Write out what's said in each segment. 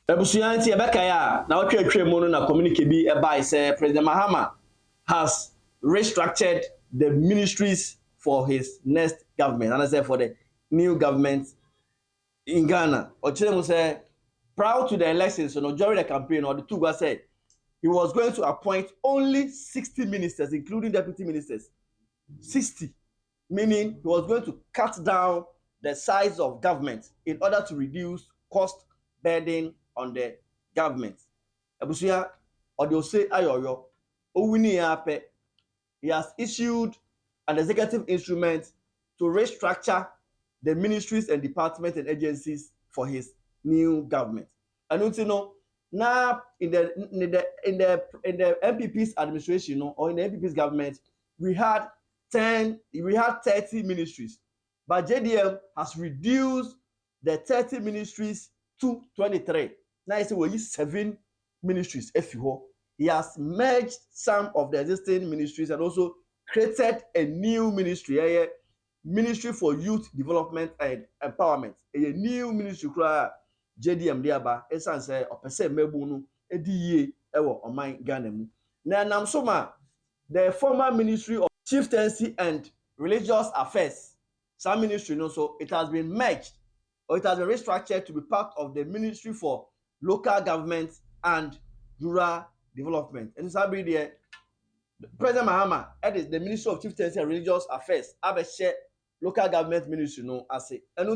Ebusuyanti ebekaya na otwetwe mu no na communique bi eba say President Mahama has restructured the ministries for his next government, and I say for the new government in Ghana. Ochilemu say prior to the elections, so during the campaign, or the two guys said he was going to appoint only 60 ministers, including deputy ministers. 60, meaning he was going to cut down the size of government in order to reduce cost burden on the government. Ebusuya Odiose Ayoyo Owini Yape, he has issued an executive instrument to restructure the ministries and departments and agencies for his new government. And you know, now in the MPP's administration, or in the MPP's government, we had 30 ministries, but JDM has reduced the 30 ministries to 23. Now you see we use 7 ministries. If you he has merged some of the existing ministries and also created a new ministry, a ministry for youth development and empowerment. A new ministry called JDM Diaba. Esan say opese mebunu ediye ewo oman Ghana mu. Na nam soma the former ministry of chieftaincy and religious affairs, some ministry, so it has been merged or it has been restructured to be part of the ministry for local government and rural development. And so there, President Mahama, that is the Ministry of Chieftaincy and Religious Affairs, have a share local government ministry, as a and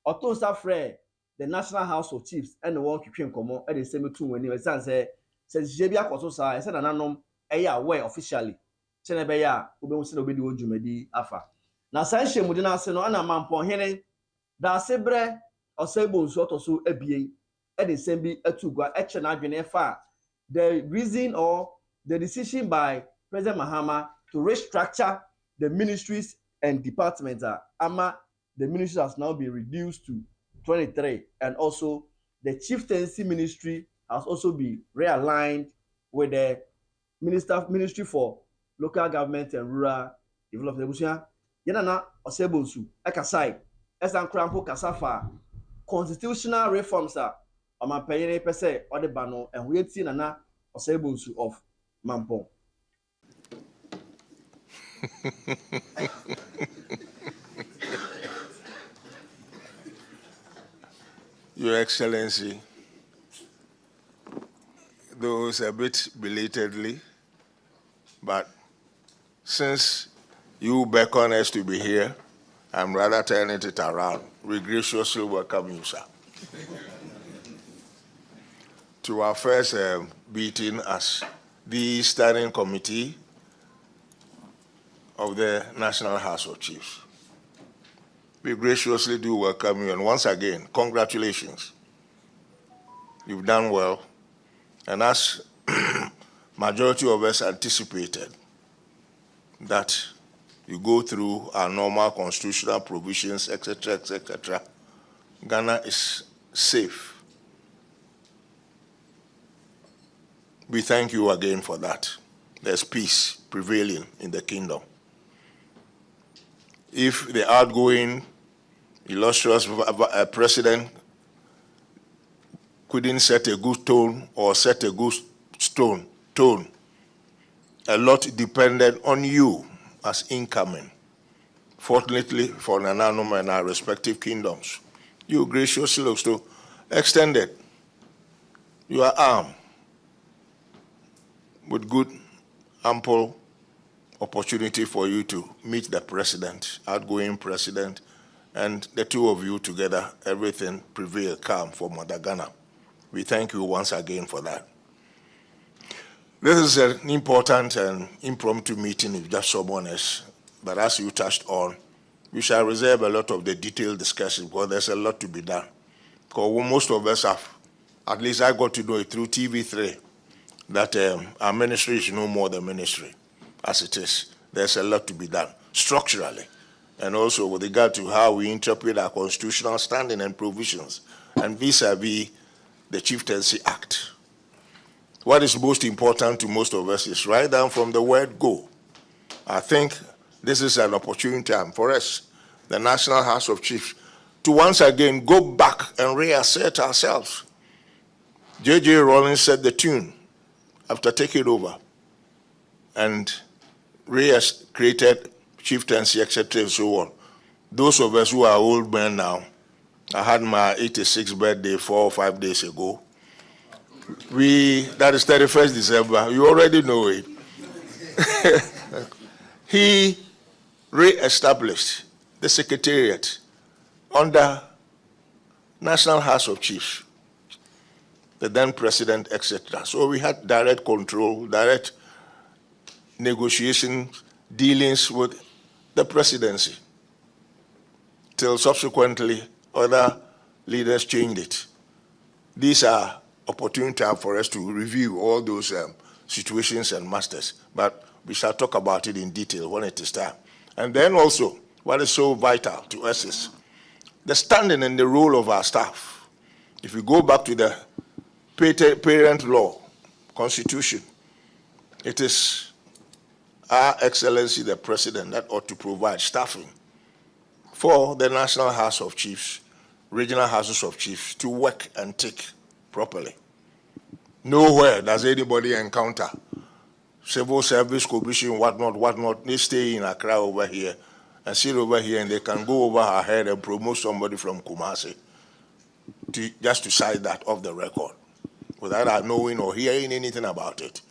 Otto Safre, the National House of Chiefs, and the one keeping common at the same two when he was says Jebia Kososa, I said an anom aware officially. Chenebeya, Ubemusin obedi wojumedi afa. Na sanche mudina se no ana mampon hene da sebre osebo nso otoso ebien e de sembi atugwa eche na adwene fa the reason or the decision by President Mahama to restructure the ministries and departments ama the ministry has now been reduced to 23, and also the chieftaincy ministry has also been realigned with the ministry for local government and rural development. Ebusuya yana na osebonsu ekasai esan krampo kasafa constitutional reforms omanpanyere pese ode bano ehuyeti na osebonsu of Mampong. Your Excellency, though it's a bit belatedly, but since you beckon us to be here, I'm rather turning it around. We graciously welcome you, sir, to our first meeting as the Standing Committee of the National House of Chiefs. We graciously do welcome you, and once again, congratulations. You've done well, and as majority of us anticipated, that you go through our normal constitutional provisions, etc., etc., Ghana is safe. We thank you again for that. There's peace prevailing in the kingdom. If the outgoing illustrious president couldn't set a good tone or set a good tone, a lot depended on you as incoming. Fortunately for Nananum and our respective kingdoms, you graciously also extended your arm with good, ample opportunity for you to meet the president, outgoing president, and the two of you together, everything prevailed calm for Mother Ghana. We thank you once again for that. This is an important and impromptu meeting if just someone else, but as you touched on, we shall reserve a lot of the detailed discussion because there's a lot to be done. Because most of us have, at least I got to know it through TV3, that our ministry is no more than ministry as it is. There's a lot to be done structurally, and also with regard to how we interpret our constitutional standing and provisions, and vis-a-vis the Chieftaincy Act. What is most important to most of us is right down from the word go. I think this is an opportune time for us, the National House of Chiefs, to once again go back and reassert ourselves J.J. Rawlings set the tune after taking over, and Ray has created chieftaincy, etc., and so on. Those of us who are old men now, I had my 86th birthday 4 or 5 days ago. That is 31st December, you already know it. He re-established the Secretariat under National House of Chiefs, the then president, etc. So we had direct control, direct negotiation, dealings with the presidency, till subsequently other leaders changed it. These are opportunity for us to review all those situations and masters, but we shall talk about it in detail when it is time. And then also, what is so vital to us is the standing and the role of our staff. If we go back to the parent law, constitution, it is Our Excellency the President that ought to provide staffing for the National House of Chiefs, regional houses of chiefs to work and tick properly. Nowhere does anybody encounter civil service commission, whatnot. They stay in Accra over here and sit over here, and they can go over our head and promote somebody from Kumasi just to cite that off the record without our knowing or hearing anything about it.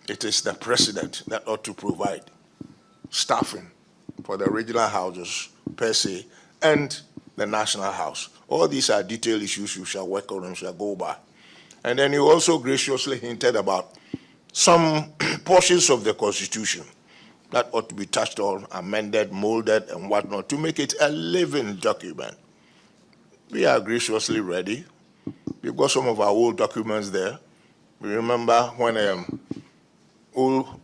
It is the president that ought to provide staffing for the regional houses per se and the national house. All these are detailed issues you shall work on and shall go by. And then you also graciously hinted about some portions of the Constitution that ought to be touched on, amended, molded, and whatnot to make it a living document. We are graciously ready. We've got some of our old documents there. We remember when old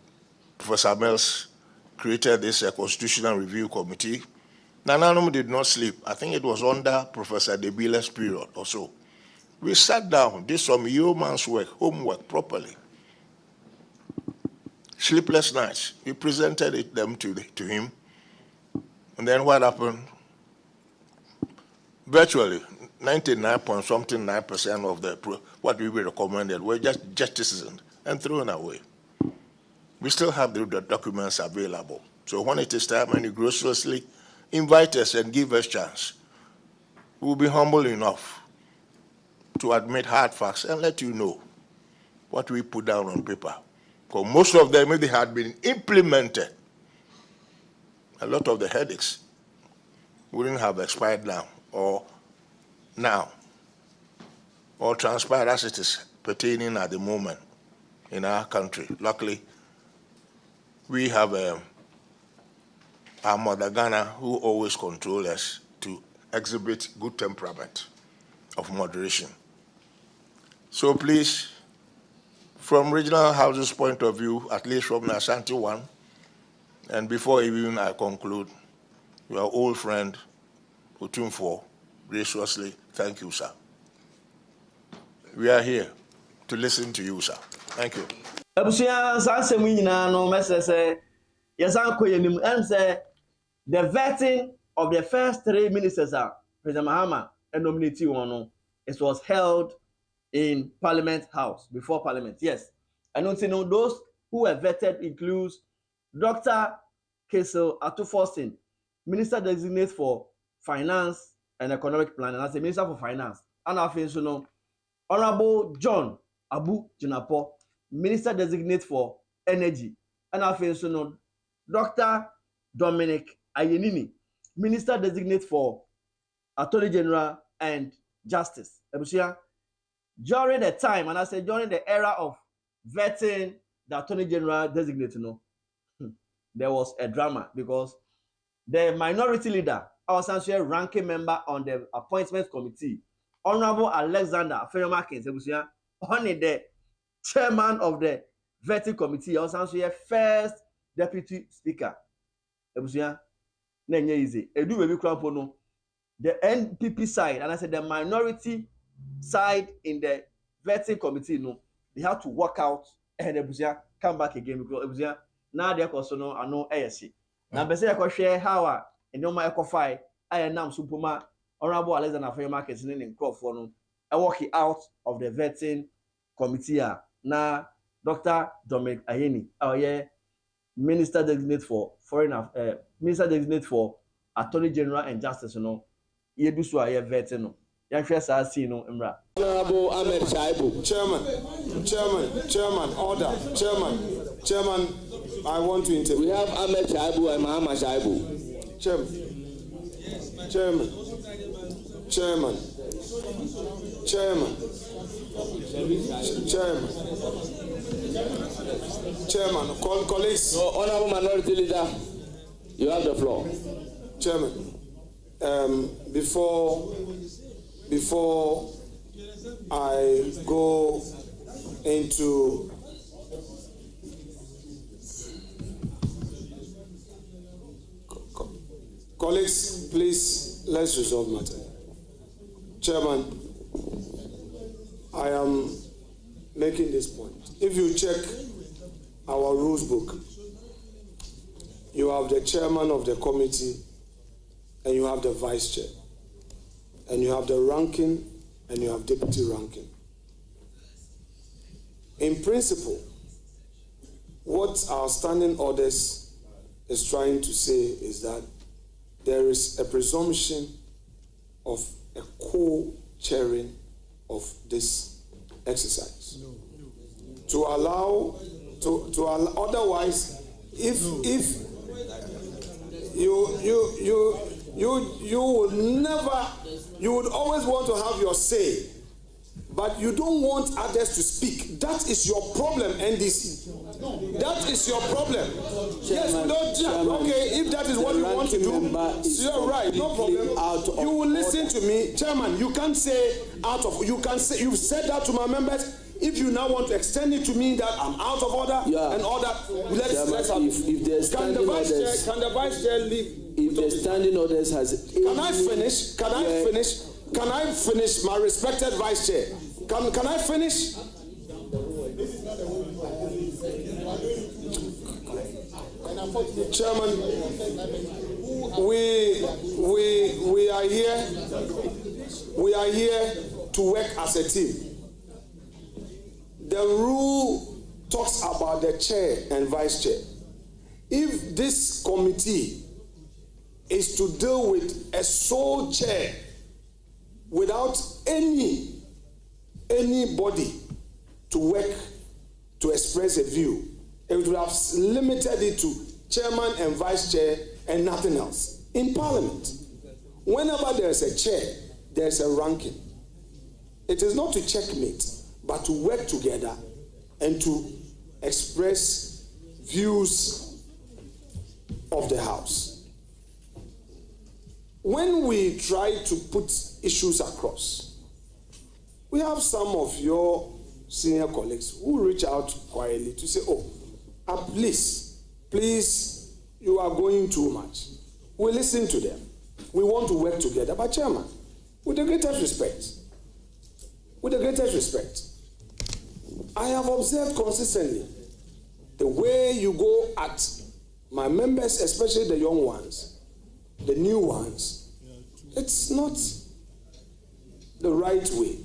Professor Mahama'S created this Constitutional Review Committee. Nananum did not sleep. I think it was under Professor Debile's period or so. We sat down, did some yeoman's work, homework properly. Sleepless nights. We presented them to him. And then what happened? Virtually 99.9% of what we recommended were just jettisoned and thrown away. We still have the documents available. So when it is time and you graciously invite us and give us chance, we'll be humble enough to admit hard facts and let you know what we put down on paper. Because most of them, if they had been implemented, a lot of the headaches wouldn't have expired now or transpired as it is pertaining at the moment in our country. Luckily, we have our mother Ghana who always control us to exhibit good temperament of moderation. So please, from regional houses' point of view, at least from the Ashanti one, and before even I conclude, your old friend, Otumfo, graciously, thank you, sir. We are here to listen to you, sir. Thank you. The vetting of the first 3 ministers are President Mahama and nominated one. It was held in Parliament House, before Parliament. Yes. I don't know those who were vetted includes Dr. Kesel Atufosin, Minister Designate for Finance and Economic Planning, as a Minister for Finance. And I think Honorable John Abu Jinapo, Minister Designate for Energy. And I think Dr. Dominic Ayenini, Minister Designate for Attorney General and Justice. During the time, and I said during the era of vetting the Attorney General Designate, there was a drama because the minority leader, our essentially ranking member on the appointments committee, Honorable Alexander Afeyomakins, only the chairman of the vetting committee, our essentially first deputy speaker. The NPP side, and I said the minority side in the vetting committee, they have to walk out and come back again because now they're also I know ASC. Now, be say I share how and no my eco5 I am Supuma Honorable Alexander Afeyomakins in crop for walk out of the vetting committee. Now, Dr. Dominic Ayeni, Minister designate for Minister designate for Attorney General and Justice, yedu so aye vetting no. Yahwe saa see no mra. Honorable Ahmed Shaibu. Chairman, order. Chairman, I want to intervene. We have Ahmed Shaibu and Mahama'S Shaibu. Chairman, colleagues. So, Honorable Minority Leader, you have the floor. Chairman, before I go into colleagues, please, let's resolve matter. Chairman, I am making this point. If you check our rules book, you have the chairman of the committee and you have the vice chair, and you have the ranking and you have deputy ranking. In principle, what our standing orders is trying to say is that there is a presumption of a co-chairing of this exercise. To allow, otherwise, if you will never, you would always want to have your say, but you don't want others to speak. That is your problem, NDC. That is your problem. Yes, okay, if that is what you want to do, you're right, no problem. You will listen to me. Chairman, you can't say you can say, you've said that to my members. If you now want to extend it to me that I'm out of order and order, let's have, can the vice chair leave? If the standing orders has... Can I finish? Can I finish, my respected vice chair? Can I finish? Chairman, we are here to work as a team. The rule talks about the chair and vice chair. If this committee is to deal with a sole chair without anybody to work to express a view, it would have limited it to chairman and vice chair and nothing else. In Parliament, whenever there is a chair, there is a ranking. It is not to checkmate, but to work together and to express views of the House. When we try to put issues across, we have some of your senior colleagues who reach out quietly to say, please, you are going too much. We listen to them. We want to work together. But Chairman, with the greatest respect, I have observed consistently the way you go at my members, especially the young ones, the new ones. It's not the right way.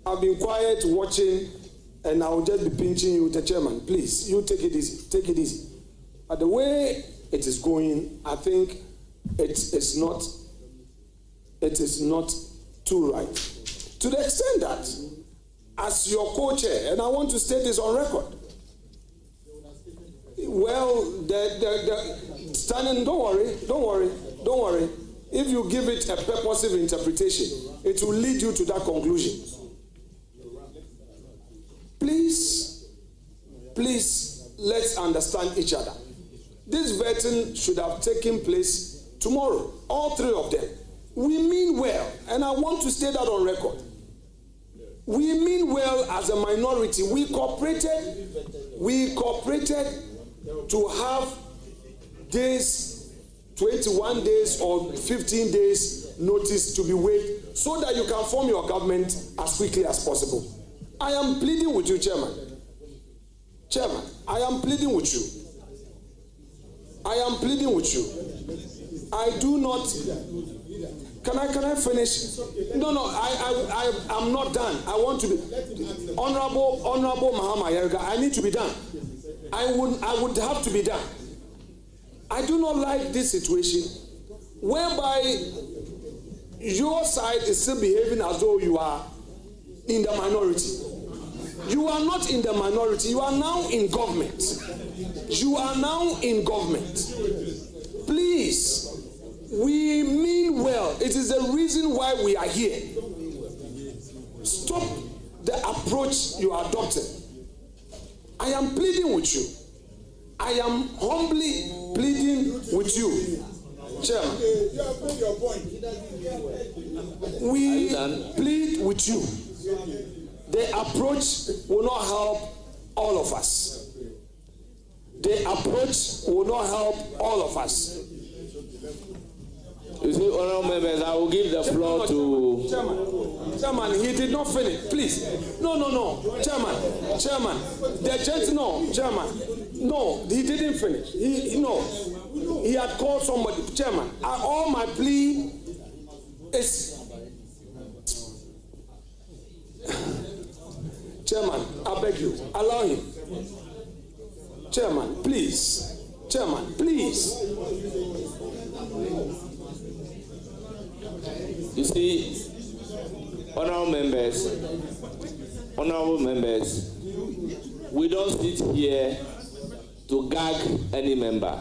I've been quiet watching, and I'll just be pinching you, the chairman. Please, you take it easy. But the way it is going, I think it is not too right. To the extent that, as your co-chair, and I want to state this on record, well, the standing, don't worry. If you give it a purposive interpretation, it will lead you to that conclusion. Please, let's understand each other. This vetting should have taken place tomorrow, all three of them. We mean well, and I want to state that on record. We mean well as a minority. We cooperated to have days, 21 days or 15 days notice to be waived so that you can form your government as quickly as possible. I am pleading with you, Chairman. I am pleading with you. I do not Can I finish? No, I'm not done. I want to be Honorable Mahama'S. I need to be done. I would have to be done. I do not like this situation whereby your side is still behaving as though you are in the minority. You are not in the minority. You are now in government. You are now in government. Please, we mean well. It is the reason why we are here. Stop the approach you are adopting. I am pleading with you. I am humbly pleading with you, Chairman. We plead with you. The approach will not help all of us. The approach will not help all of us. You see, honorable members, I will give the floor to... Chairman, he did not finish. Please. No. Chairman. The gentleman, Chairman. No, he didn't finish. He had called somebody. Chairman, all my plea is... Chairman, I beg you, allow him. Chairman, please. Chairman, please. You see, honorable members, we don't sit here to gag any member,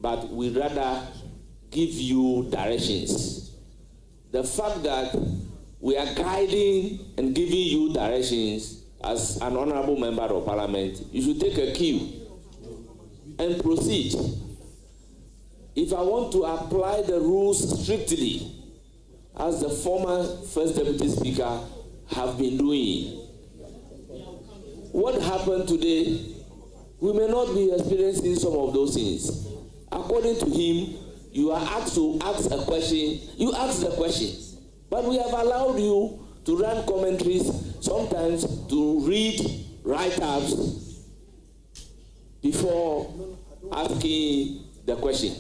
but we rather give you directions. The fact that we are guiding and giving you directions as an honorable member of parliament, you should take a cue and proceed. If I want to apply the rules strictly, as the former First Deputy Speaker have been doing, what happened today, we may not be experiencing some of those things. According to him, you are asked to ask a question, you ask the question. But we have allowed you to run commentaries, sometimes to read write-ups before asking the question.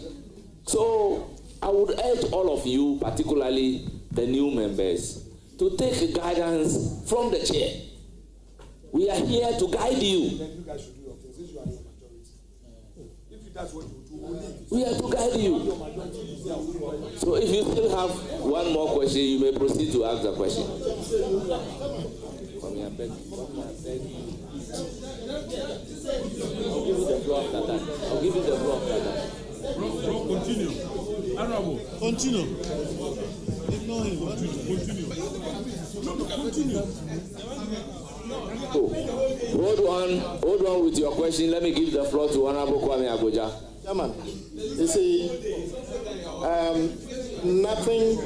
So I would urge all of you, particularly the new members, to take guidance from the chair. We are here to guide you. We are to guide you. So if you still have one more question, you may proceed to ask the question. Come here, beg. I'll give you the floor after that. Bro, continue. Honorable. Continue. Ignore him. Continue. Oh. Hold on with your question. Let me give the floor to Honorable Kwame Abuja. Chairman, you see, nothing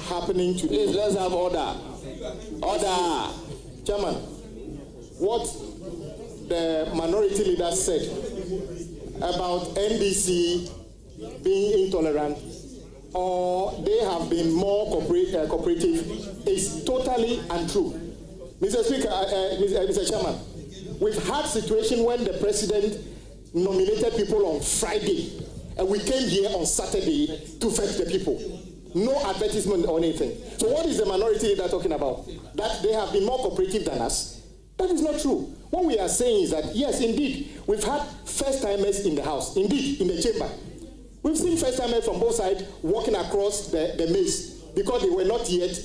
happening today. Please, let's have order. Order. Chairman, what the minority leader said about NDC being intolerant or they have been more cooperative is totally untrue. Mr. Speaker, Mr. Chairman, we've had situation when the president nominated people on Friday and we came here on Saturday to fetch the people. No advertisement or anything. So what is the minority leader talking about? That they have been more cooperative than us? That is not true. What we are saying is that, yes, indeed, we've had first-timers in the House, indeed, in the chamber. We've seen first-timers from both sides walking across the maze because they were not yet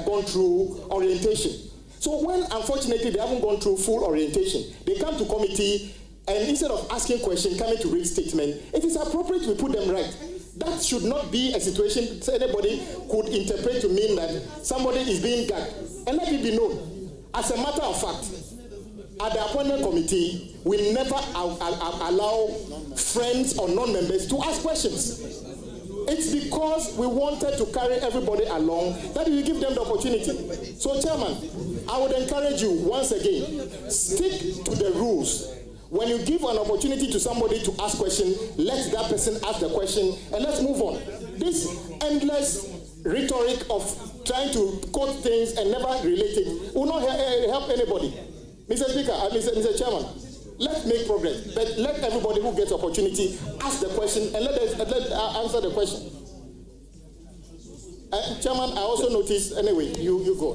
gone through orientation. So when, unfortunately, they haven't gone through full orientation, they come to committee and instead of asking questions, coming to read statement, it is appropriate we put them right. That should not be a situation anybody could interpret to mean that somebody is being gagged. And let it be known, as a matter of fact, at the appointment committee, we never allow friends or non-members to ask questions. It's because we wanted to carry everybody along that we give them the opportunity. So, Chairman, I would encourage you once again, stick to the rules. When you give an opportunity to somebody to ask questions, let that person ask the question and let's move on. This endless rhetoric of trying to quote things and never relate it will not help anybody. Mr. Speaker, Mr. Chairman, let's make progress, but let everybody who gets opportunity ask the question and let answer the question. Chairman, I also noticed, anyway, you go.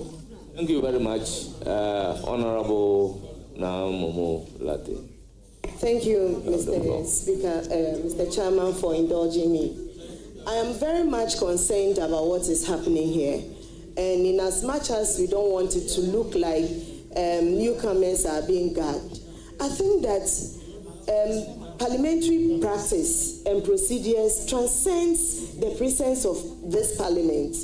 Thank you very much, Honorable Namomo Latte. Thank you, Mr. Speaker, Mr. Chairman, for indulging me. I am very much concerned about what is happening here. And in as much as we don't want it to look like newcomers are being gagged, I think that parliamentary practice and procedures transcends the presence of this parliament.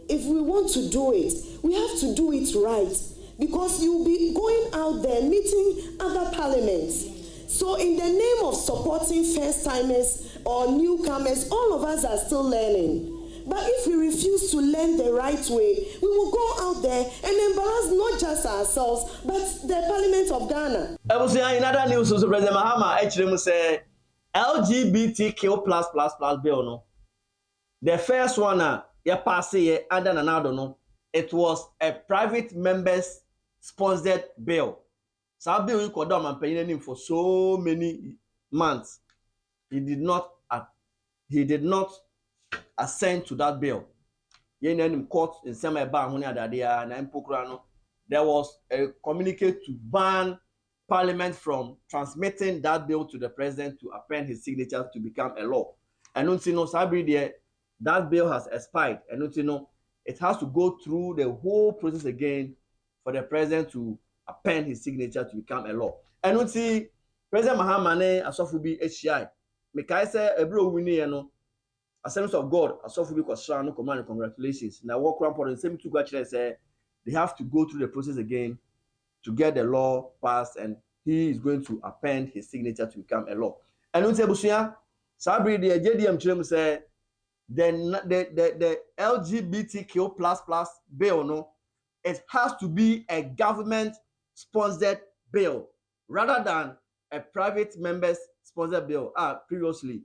If we want to do it, we have to do it right, because you'll be going out there meeting other parliaments. So in the name of supporting first-timers or newcomers, all of us are still learning. But if we refuse to learn the right way, we will go out there and embarrass not just ourselves, but the Parliament of Ghana. I was saying in other news, so President Mahama actually say LGBTQ plus bill no. The first one ya pass here under another no. It was a private members sponsored bill. So bill you could and paying him for so many months. He did not assent to that bill. In court in there was a communique to ban Parliament from transmitting that bill to the president to append his signature to become a law. And don't you know, that bill has expired. And don't you know, it has to go through the whole process again for the president to append his signature to become a law. And don't see President Mahama'S asofubi HCI. Mekai say ebro wini no. Assemblies of God, asofubi kwasra no command congratulations. Now work around for the same two actually say they have to go through the process again to get the law passed, and he is going to append his signature to become a law. And don't say busuya sabri the JDM chilem say the LGBTQ plus bill no, it has to be a government sponsored bill rather than a private members sponsored bill previously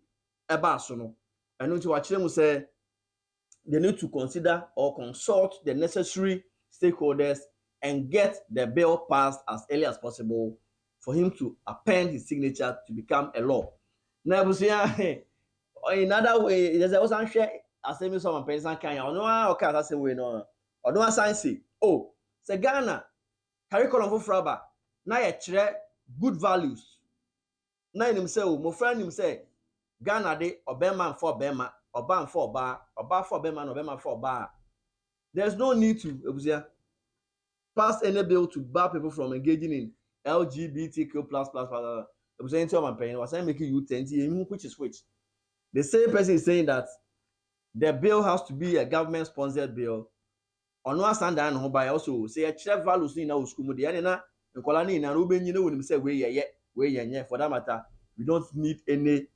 no. And to watch them say they need to consider or consult the necessary stakeholders and get the bill passed as early as possible for him to append his signature to become a law. Now, in other way, there's also share assembly some person can or no okay that's the way no or no science oh say Ghana curriculum for fraba na ye kire good values na him say mo friend him say Ghana de obema for bema oba for oba oba for bema no bema for oba. There's no need to pass any bill to bar people from engaging in LGBTQ plus was saying making you 20 which is which. The same person is saying that the bill has to be a government sponsored bill. On one stand and by also say a check values in our school Mudiana and Colani and Ruben, you know, when say we for that matter, we don't need any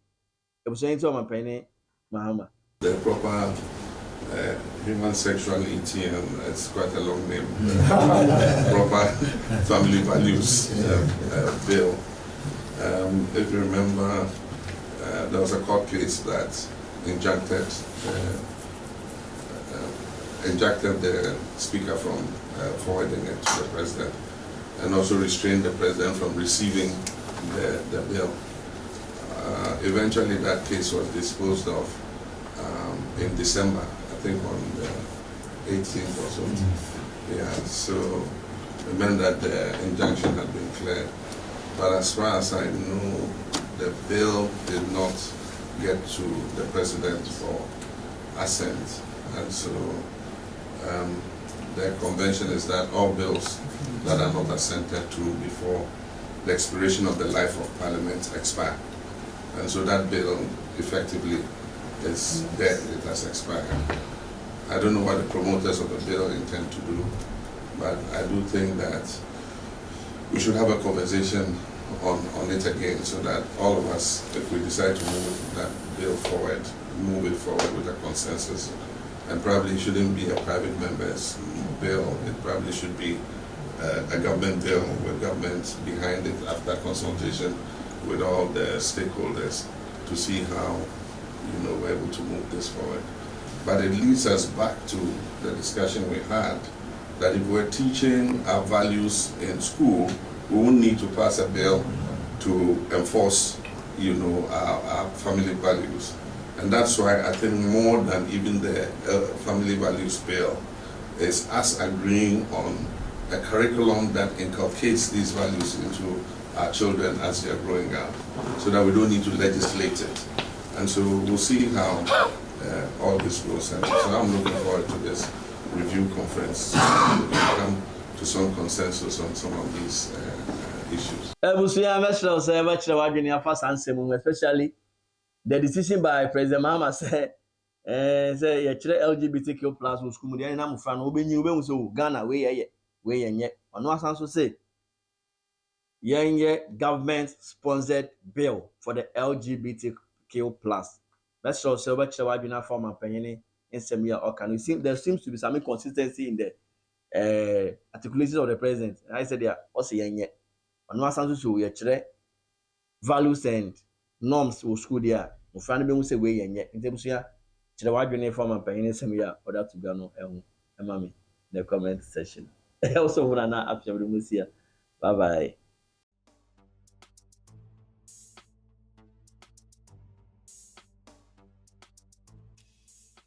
Mahama. The proper human sexuality, and it's quite a long name. Proper family values bill. If you remember, there was a court case that injected the speaker from forwarding it to the president, and also restrained the president from receiving the bill. Eventually, that case was disposed of in December, I think on the 18th or so. Yeah, so it meant that the injunction had been cleared. But as far as I know, the bill did not get to the president for assent. And so the convention is that all bills that are not assented to before the expiration of the life of Parliament expire. And so that bill effectively is dead, it has expired. I don't know what the promoters of the bill intend to do, but I do think that we should have a conversation on it again so that all of us, if we decide to move that bill forward, move it forward with a consensus. And probably shouldn't be a private member's bill, it probably should be a government bill with government behind it after consultation with all the stakeholders to see how we're able to move this forward. But it leads us back to the discussion we had that if we're teaching our values in school, we won't need to pass a bill to enforce our family values. And that's why I think more than even the family values bill is us agreeing on a curriculum that inculcates these values into our children as they are growing up, so that we don't need to legislate it. And so we'll see how all this goes. And so I'm looking forward to this review conference. We can come to some consensus on some of these issues. Especially the decision by President Mahama'S say LGBTQ plus was school there na mufra no obenyi so Ghana we yenye ono asan so say yenye government sponsored bill for the LGBTQ plus. Let's show so much wadwina form apanyene nsem ya okan. There seems to be some inconsistency in the articulations of the president. I said there also yenye ono asan so we kire values and norms wo school there. Mufra no be say we yenye ntemso ya kire wadwina form apanyene nsem ya order to be no emami the comment section. Also, Murana, after the Musia. Bye bye.